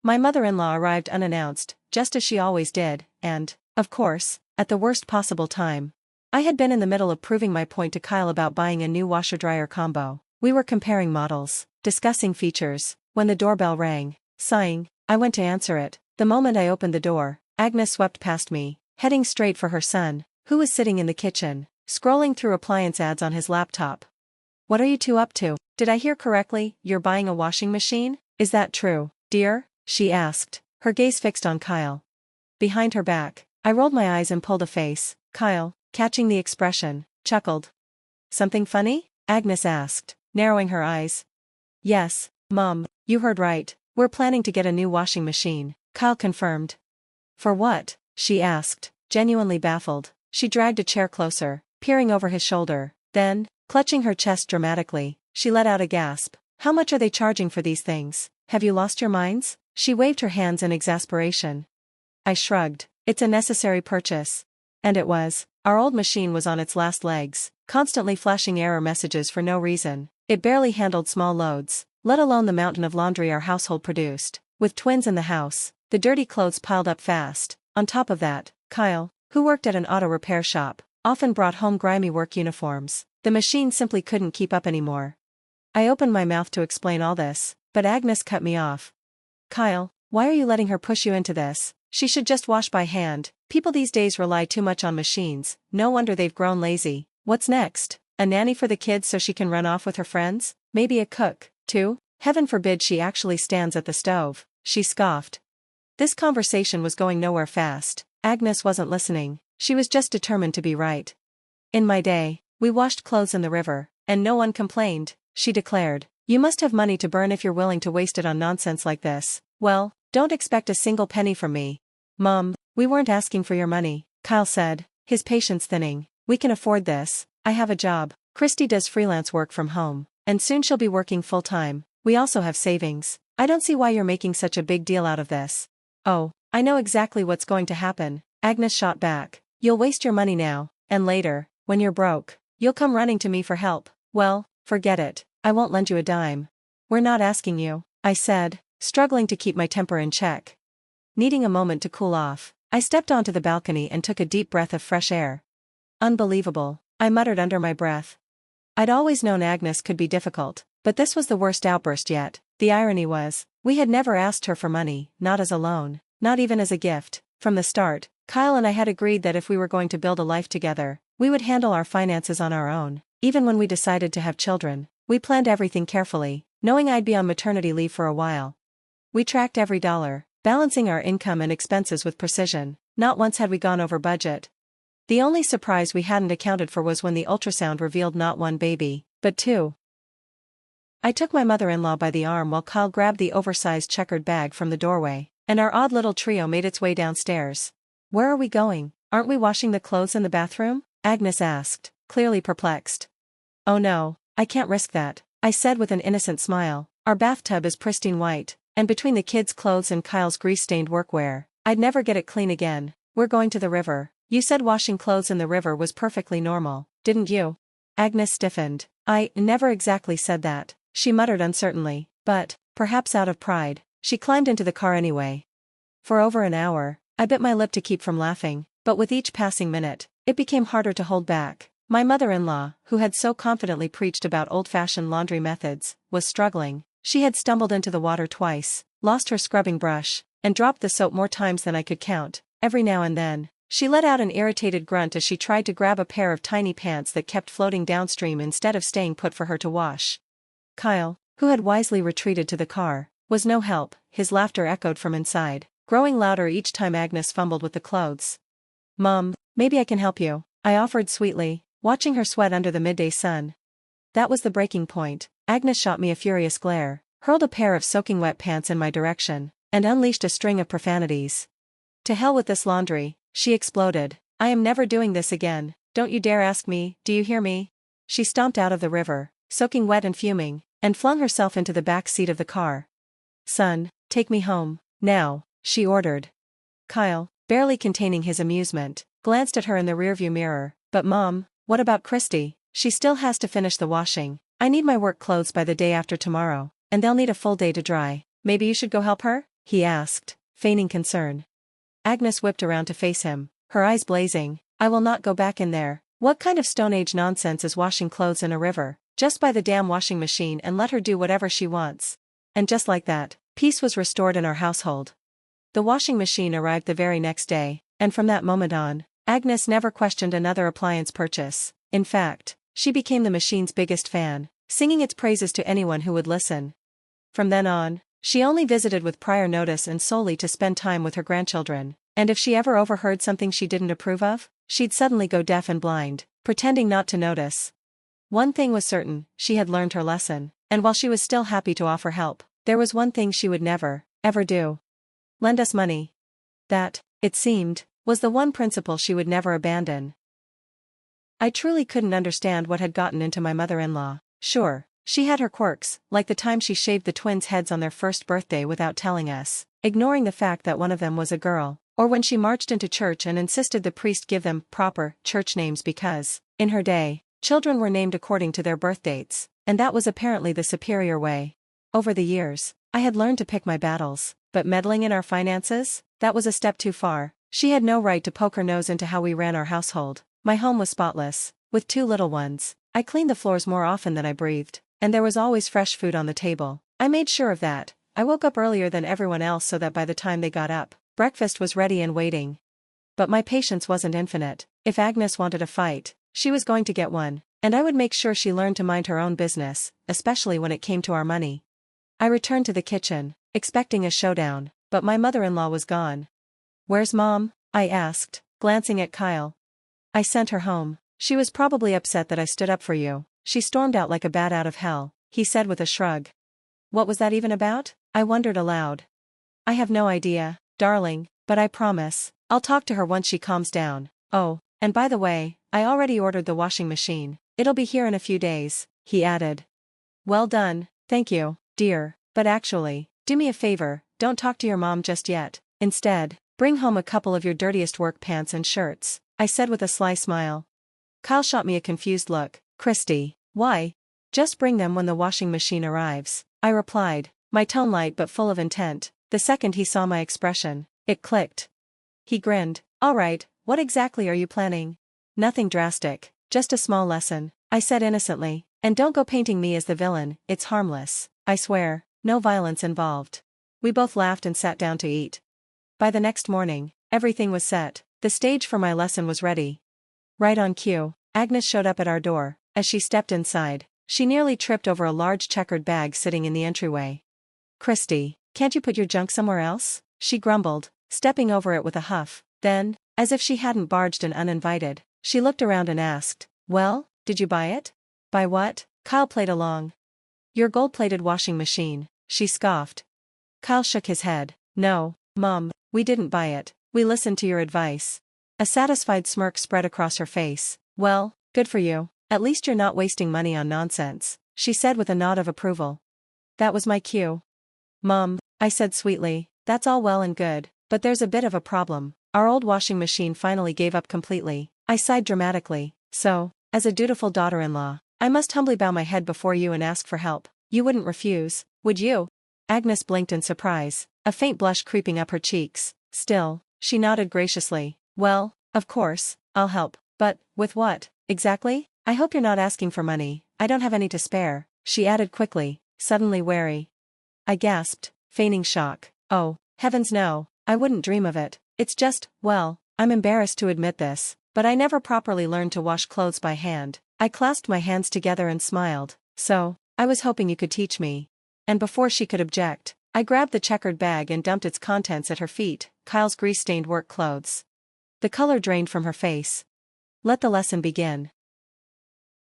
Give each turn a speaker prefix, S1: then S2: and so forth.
S1: My mother-in-law arrived unannounced, just as she always did, and, of course, at the worst possible time. I had been in the middle of proving my point to Kyle about buying a new washer-dryer combo. We were comparing models, discussing features, when the doorbell rang. Sighing, I went to answer it. The moment I opened the door, Agnes swept past me, heading straight for her son, who was sitting in the kitchen, scrolling through appliance ads on his laptop. "What are you two up to? Did I hear correctly, you're buying a washing machine? Is that true, dear?" she asked, her gaze fixed on Kyle. Behind her back, I rolled my eyes and pulled a face. Kyle, catching the expression, chuckled. "Something funny?" Agnes asked, narrowing her eyes. "Yes, Mom, you heard right. We're planning to get a new washing machine," Kyle confirmed. "For what?" she asked, genuinely baffled. She dragged a chair closer, peering over his shoulder. Then, clutching her chest dramatically, she let out a gasp. "How much are they charging for these things? Have you lost your minds?" She waved her hands in exasperation. I shrugged. "It's a necessary purchase." And it was. Our old machine was on its last legs, constantly flashing error messages for no reason. It barely handled small loads, let alone the mountain of laundry our household produced. With twins in the house, the dirty clothes piled up fast. On top of that, Kyle, who worked at an auto repair shop, often brought home grimy work uniforms. The machine simply couldn't keep up anymore. I opened my mouth to explain all this, but Agnes cut me off. "Kyle, why are you letting her push you into this? She should just wash by hand. People these days rely too much on machines, no wonder they've grown lazy. What's next? A nanny for the kids so she can run off with her friends? Maybe a cook, too? Heaven forbid she actually stands at the stove," she scoffed. This conversation was going nowhere fast. Agnes wasn't listening, she was just determined to be right. "In my day, we washed clothes in the river, and no one complained," she declared. "You must have money to burn if you're willing to waste it on nonsense like this. Well, don't expect a single penny from me." "Mom, we weren't asking for your money," Kyle said, his patience thinning. "We can afford this. I have a job. Christy does freelance work from home, and soon she'll be working full-time. We also have savings. I don't see why you're making such a big deal out of this." "Oh, I know exactly what's going to happen," Agnes shot back. "You'll waste your money now, and later, when you're broke, you'll come running to me for help. Well, forget it. I won't lend you a dime." "We're not asking you," I said, struggling to keep my temper in check. Needing a moment to cool off, I stepped onto the balcony and took a deep breath of fresh air. "Unbelievable," I muttered under my breath. I'd always known Agnes could be difficult, but this was the worst outburst yet. The irony was, we had never asked her for money, not as a loan, not even as a gift. From the start, Kyle and I had agreed that if we were going to build a life together, we would handle our finances on our own. Even when we decided to have children, we planned everything carefully, knowing I'd be on maternity leave for a while. We tracked every dollar, balancing our income and expenses with precision. Not once had we gone over budget. The only surprise we hadn't accounted for was when the ultrasound revealed not one baby, but two. I took my mother-in-law by the arm while Kyle grabbed the oversized checkered bag from the doorway, and our odd little trio made its way downstairs. "Where are we going? Aren't we washing the clothes in the bathroom?" Agnes asked, clearly perplexed. "Oh no, I can't risk that," I said with an innocent smile. "Our bathtub is pristine white, and between the kids' clothes and Kyle's grease-stained workwear, I'd never get it clean again. We're going to the river." "You said washing clothes in the river was perfectly normal, didn't you?" Agnes stiffened. "I never exactly said that," she muttered uncertainly, but, perhaps out of pride, she climbed into the car anyway. For over an hour, I bit my lip to keep from laughing, but with each passing minute, it became harder to hold back. My mother-in-law, who had so confidently preached about old-fashioned laundry methods, was struggling. She had stumbled into the water twice, lost her scrubbing brush, and dropped the soap more times than I could count. Every now and then, she let out an irritated grunt as she tried to grab a pair of tiny pants that kept floating downstream instead of staying put for her to wash. Kyle, who had wisely retreated to the car, was no help. His laughter echoed from inside, growing louder each time Agnes fumbled with the clothes. "Mom, maybe I can help you," I offered sweetly, watching her sweat under the midday sun. That was the breaking point. Agnes shot me a furious glare, hurled a pair of soaking wet pants in my direction, and unleashed a string of profanities. "To hell with this laundry," she exploded. "I am never doing this again. Don't you dare ask me, do you hear me?" She stomped out of the river, soaking wet and fuming, and flung herself into the back seat of the car. "Son, take me home, now," she ordered. Kyle, barely containing his amusement, glanced at her in the rearview mirror. "But Mom, what about Christy? She still has to finish the washing. I need my work clothes by the day after tomorrow, and they'll need a full day to dry. Maybe you should go help her?" he asked, feigning concern. Agnes whipped around to face him, her eyes blazing. I will not go back in there. What kind of Stone Age nonsense is washing clothes in a river? Just buy the damn washing machine and let her do whatever she wants. And just like that, peace was restored in our household. The washing machine arrived the very next day, and from that moment on, Agnes never questioned another appliance purchase. In fact, she became the machine's biggest fan, singing its praises to anyone who would listen. From then on, she only visited with prior notice and solely to spend time with her grandchildren, and if she ever overheard something she didn't approve of, she'd suddenly go deaf and blind, pretending not to notice. One thing was certain, she had learned her lesson, and while she was still happy to offer help, there was one thing she would never, ever do. Lend us money. That, it seemed, was the one principle she would never abandon. I truly couldn't understand what had gotten into my mother-in-law. Sure, she had her quirks, like the time she shaved the twins' heads on their first birthday without telling us, ignoring the fact that one of them was a girl, or when she marched into church and insisted the priest give them proper church names because, in her day, children were named according to their birth dates, and that was apparently the superior way. Over the years, I had learned to pick my battles, but meddling in our finances, that was a step too far. She had no right to poke her nose into how we ran our household. My home was spotless, with 2 little ones. I cleaned the floors more often than I breathed, and there was always fresh food on the table. I made sure of that. I woke up earlier than everyone else so that by the time they got up, breakfast was ready and waiting. But my patience wasn't infinite. If Agnes wanted a fight, she was going to get one, and I would make sure she learned to mind her own business, especially when it came to our money. I returned to the kitchen, expecting a showdown, but my mother-in-law was gone. "Where's Mom?" I asked, glancing at Kyle. "I sent her home. She was probably upset that I stood up for you. She stormed out like a bat out of hell," he said with a shrug. What was that even about? I wondered aloud. I have no idea, darling, but I promise, I'll talk to her once she calms down. Oh, and by the way, I already ordered the washing machine. It'll be here in a few days, he added. Well done, thank you, dear, but actually, do me a favor, don't talk to your mom just yet. Instead, bring home a couple of your dirtiest work pants and shirts, I said with a sly smile. Kyle shot me a confused look. Christy, why? Just bring them when the washing machine arrives, I replied, my tone light but full of intent. The second he saw my expression, it clicked. He grinned. All right, what exactly are you planning? Nothing drastic, just a small lesson, I said innocently, and don't go painting me as the villain, it's harmless, I swear, no violence involved. We both laughed and sat down to eat. By the next morning, everything was set, the stage for my lesson was ready. Right on cue, Agnes showed up at our door. As she stepped inside, she nearly tripped over a large checkered bag sitting in the entryway. Christy, can't you put your junk somewhere else? She grumbled, stepping over it with a huff. Then, as if she hadn't barged in uninvited, she looked around and asked, well, did you buy it? Buy what? Kyle played along. Your gold-plated washing machine, she scoffed. Kyle shook his head. No, Mom, we didn't buy it, we listened to your advice. A satisfied smirk spread across her face. Well, good for you, at least you're not wasting money on nonsense, she said with a nod of approval. That was my cue. Mom, I said sweetly, that's all well and good, but there's a bit of a problem. Our old washing machine finally gave up completely. I sighed dramatically. So, as a dutiful daughter-in-law, I must humbly bow my head before you and ask for help. You wouldn't refuse, would you? Agnes blinked in surprise, a faint blush creeping up her cheeks. Still, she nodded graciously. Well, of course, I'll help. But, with what, exactly? I hope you're not asking for money. I don't have any to spare, she added quickly, suddenly wary. I gasped, feigning shock. Oh, heavens no, I wouldn't dream of it. It's just, well, I'm embarrassed to admit this, but I never properly learned to wash clothes by hand. I clasped my hands together and smiled. So, I was hoping you could teach me. And before she could object, I grabbed the checkered bag and dumped its contents at her feet, Kyle's grease-stained work clothes. The color drained from her face. Let the lesson begin.